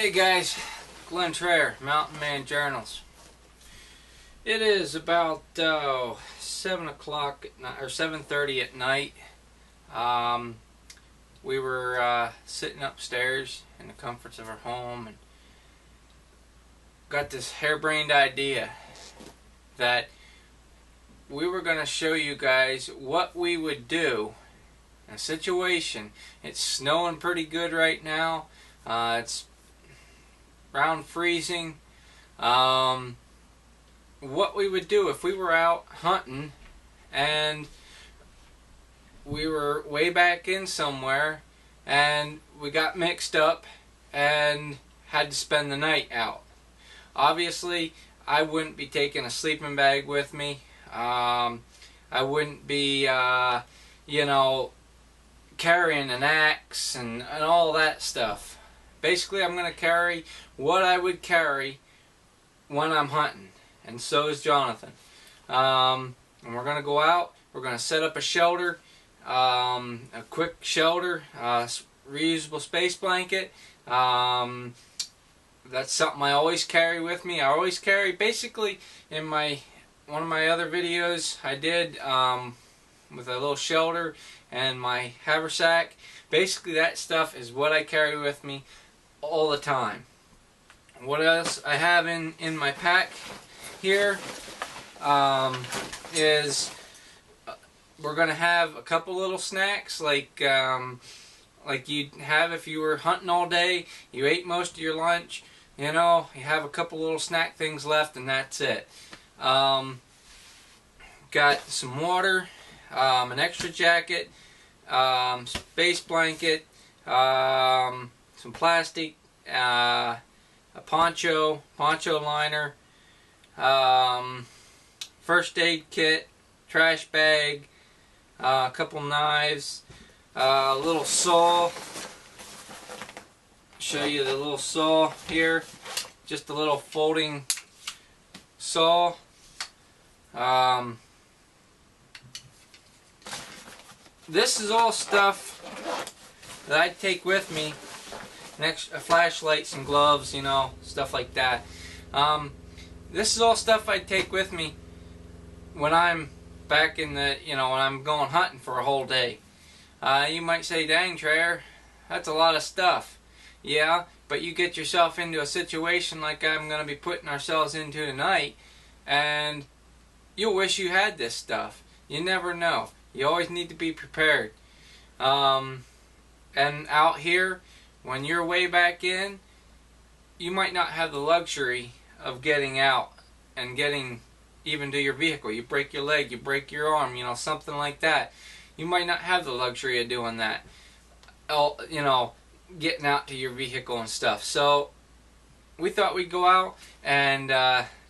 Hey guys, Glen Trayer, Mountain Man Journals. It is about 7 o'clock at night, or 7:30 at night. We were sitting upstairs in the comforts of our home and got this harebrained idea that we were going to show you guys what we would do in a situation. It's snowing pretty good right now. It's around freezing. What we would do if we were out hunting and we were way back in somewhere and we got mixed up and had to spend the night out. Obviously, I wouldn't be taking a sleeping bag with me. I wouldn't be, carrying an axe and all that stuff. Basically, I'm going to carry what I would carry when I'm hunting, and so is Jonathan. And we're going to go out. We're going to set up a shelter, a quick shelter, reusable space blanket. That's something I always carry with me. I always carry, basically, in one of my other videos I did with a little shelter and my haversack. Basically, that stuff is what I carry with me all the time. What else I have in my pack here is we're gonna have a couple little snacks like you'd have if you were hunting all day. You ate most of your lunch, you have a couple little snack things left, and that's it. Got some water, an extra jacket, space blanket, some plastic, a poncho liner, first aid kit, trash bag, a couple knives, a little saw. Show you the little saw here, just a little folding saw. This is all stuff that I take with me. Flashlights and gloves, stuff like that. This is all stuff I take with me when I'm back in the, when I'm going hunting for a whole day. You might say, dang, Trayer, that's a lot of stuff. Yeah, but you get yourself into a situation like I'm going to be putting ourselves into tonight, and you'll wish you had this stuff. You never know. You always need to be prepared. And out here, when you're way back in, you might not have the luxury of getting out and getting even to your vehicle. You break your leg, you break your arm, something like that. You might not have the luxury of doing that. Getting out to your vehicle and stuff. So we thought we'd go out and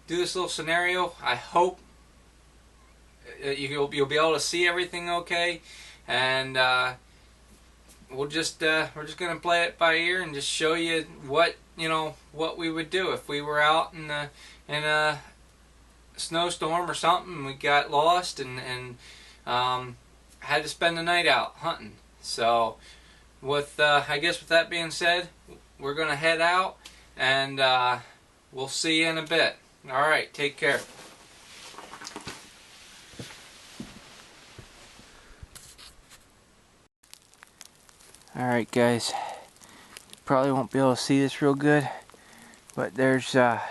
do this little scenario. I hope you'll be able to see everything okay, and we're just gonna play it by ear and just show you what we would do if we were out in a snowstorm or something and we got lost and had to spend the night out hunting. So I guess with that being said, we're gonna head out, and we'll see you in a bit. Alright, take care. Alright guys, probably won't be able to see this real good, but there's some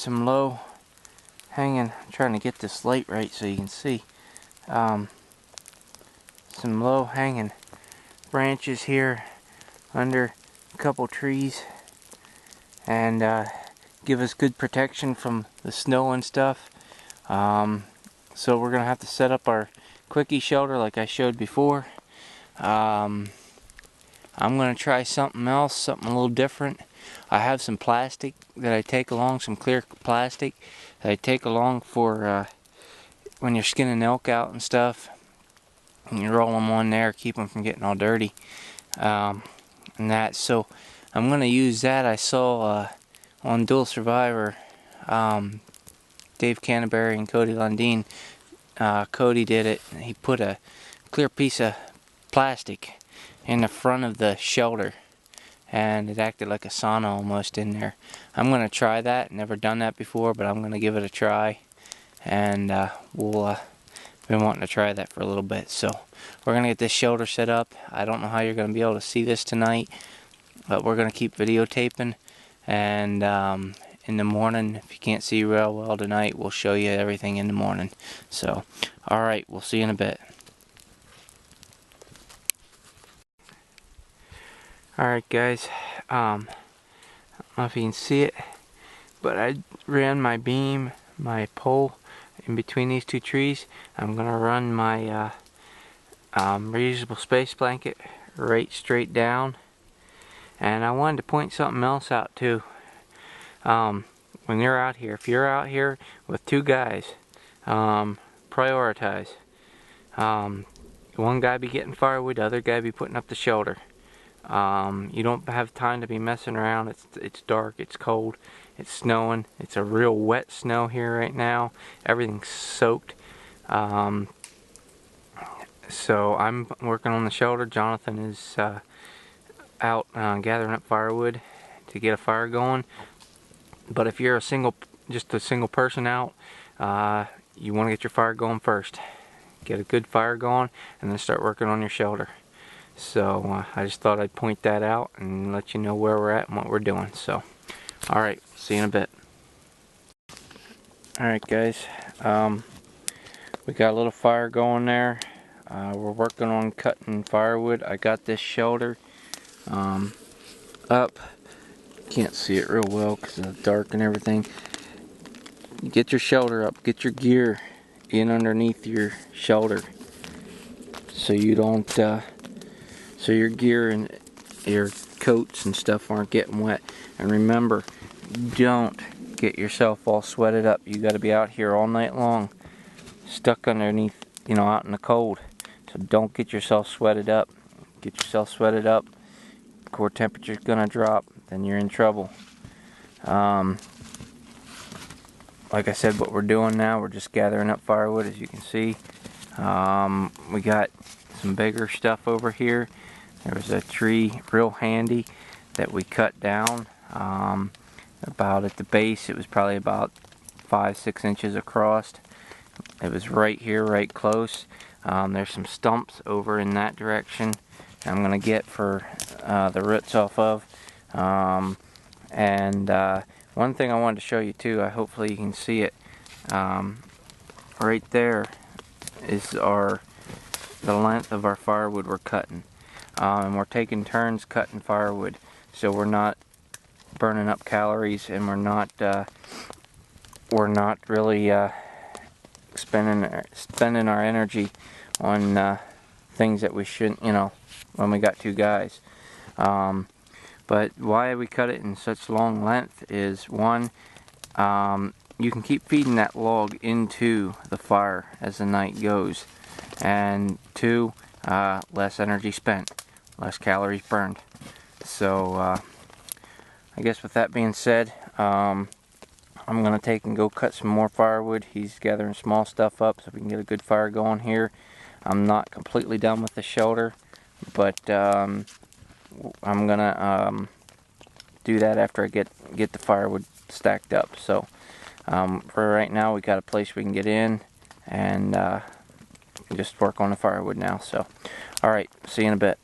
low hanging, I'm trying to get this light right so you can see, some low hanging branches here under a couple trees, and give us good protection from the snow and stuff. So we're gonna have to set up our quickie shelter like I showed before. I'm gonna try something else, something a little different. I have some plastic that I take along, some clear plastic that I take along for when you're skinning elk out and stuff, and you roll them on there, keep them from getting all dirty, and that. So I'm gonna use that. I saw on Dual Survivor, Dave Canterbury and Cody Lundeen, Cody did it. He put a clear piece of plastic in the front of the shelter and it acted like a sauna almost in there. I'm going to try that. Never done that before, but I'm going to give it a try, and we'll been wanting to try that for a little bit. So we're going to get this shelter set up. I don't know how you're going to be able to see this tonight, but we're going to keep videotaping, and in the morning, if you can't see real well tonight, we'll show you everything in the morning. So alright, we'll see you in a bit. Alright guys, I don't know if you can see it, but I ran my beam, my pole in between these two trees. I'm going to run my reusable space blanket right straight down. And I wanted to point something else out too. When you're out here, if you're out here with two guys, prioritize. One guy be getting firewood, the other guy be putting up the shelter. You don't have time to be messing around. It's dark, it's cold, it's snowing. It's a real wet snow here right now. Everything's soaked. So I'm working on the shelter. Jonathan is out gathering up firewood to get a fire going. But if you're just a single person out, you want to get your fire going first. Get a good fire going, and then start working on your shelter. So I just thought I'd point that out and let you know where we're at and what we're doing. So, alright, see you in a bit. Alright guys, we got a little fire going there. We're working on cutting firewood. I got this shelter up. Can't see it real well because of the dark and everything. Get your shelter up, get your gear in underneath your shelter so you don't so your gear and your coats and stuff aren't getting wet. And remember, don't get yourself all sweated up. You got to be out here all night long, stuck underneath, you know, out in the cold. So don't get yourself sweated up. Get yourself sweated up, core temperature's gonna drop, then you're in trouble. Like I said, what we're doing now, we're just gathering up firewood, as you can see. We got some bigger stuff over here. There was a tree real handy that we cut down. About at the base, it was probably about 5-6 inches across. It was right here, right close. There's some stumps over in that direction I'm going to get for the roots off of. One thing I wanted to show you too, hopefully you can see it. Right there is the length of our firewood we're cutting. And we're taking turns cutting firewood, so we're not burning up calories, and we're not really spending our energy on things that we shouldn't, you know, when we got two guys. But why we cut it in such long length is, one, you can keep feeding that log into the fire as the night goes, and two, less energy spent, less calories burned. So I guess with that being said, I'm going to take and go cut some more firewood. He's gathering small stuff up so we can get a good fire going here. I'm not completely done with the shelter, but I'm going to do that after I get the firewood stacked up. So for right now, we got a place we can get in and just work on the firewood now. So alright, see you in a bit.